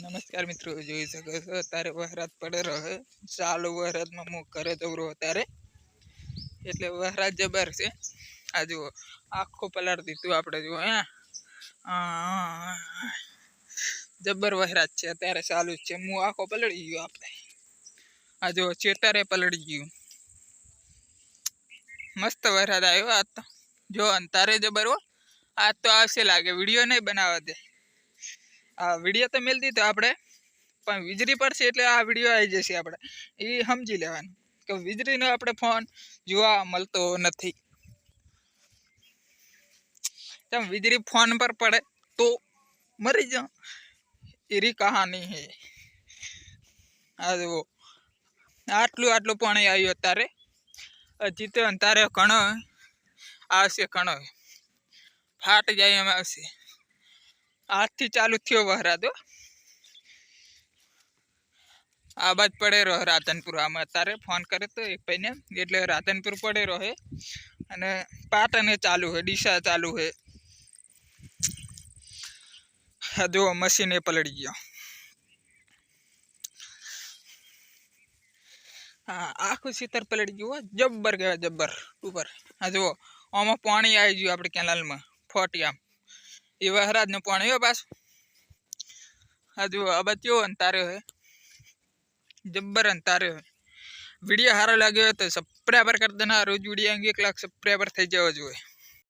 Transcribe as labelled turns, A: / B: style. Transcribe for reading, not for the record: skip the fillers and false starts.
A: નમસ્કાર મિત્રો, જોઈ શકો છો અત્યારે વરસાદ પડે રહે. ચાલુ વરસાદમાં હું ઘરે જવરો અત્યારે, એટલે વરસાદ જબર છે. આ જુઓ આખું પલાળ દીધું આપણે. જુઓ જબર વરસાદ છે અત્યારે, ચાલુ જ છે. હું આખો પલળી ગયો આપણે. આ જુઓ ચેતરે પલળી ગયું. મસ્ત વરસાદ આવ્યો આજ તો. જો અંતારે જબર હો. આજ તો આવશે લાગે, વિડીયો નહીં બનાવવા દે. આ વિડીયો તો મેલ દીધો આપણે, પણ વીજળી પડશે એટલે આ વિડીયો આવી જશે. આપણે એ સમજી લેવાનું કે વીજળીનો આપણે ફોન જોવા મળતો નથી. તેમ વીજળી ફોન પર પડે તો મરી જાઓ, એરી કહાની હે. આ જુઓ આટલું પાણી આવ્યું અત્યારે. હજી તો અંતારે ઘણો આવશે, ઘણો ફાટ જાય એમ આવશે. આજથી ચાલુ થયો વરસાદ. આ બાજ પડે રહ્યો રાધનપુર. આમાં અત્યારે ફોન કરે તો એક ભાઈને, એટલે રાધનપુર પડે રહે. અને પાટણે ચાલુ હે, ડીસા ચાલુ હે. જો મશીન એ પલળી ગયો. હા, આખું સીતર પલળી ગયું. જબ્બર કહેવાય, જબ્બર ઉપર. હા જુઓ આમાં પાણી આવી ગયું આપણે કેનાલમાં ફોટિયામ. એ વરસાદનું પાણી હોય પાછું. હા જુઓ આ બાદ કેવો અંતારે હોય, જબ્બર અંતારે હોય. વિડીયો સારો લાગ્યો હોય તો સબસ્ક્રાઈબર કરી દેના. રોજ વિડીયો 1 લાખ સબસ્ક્રાઈબર થઈ જવા જોઈએ.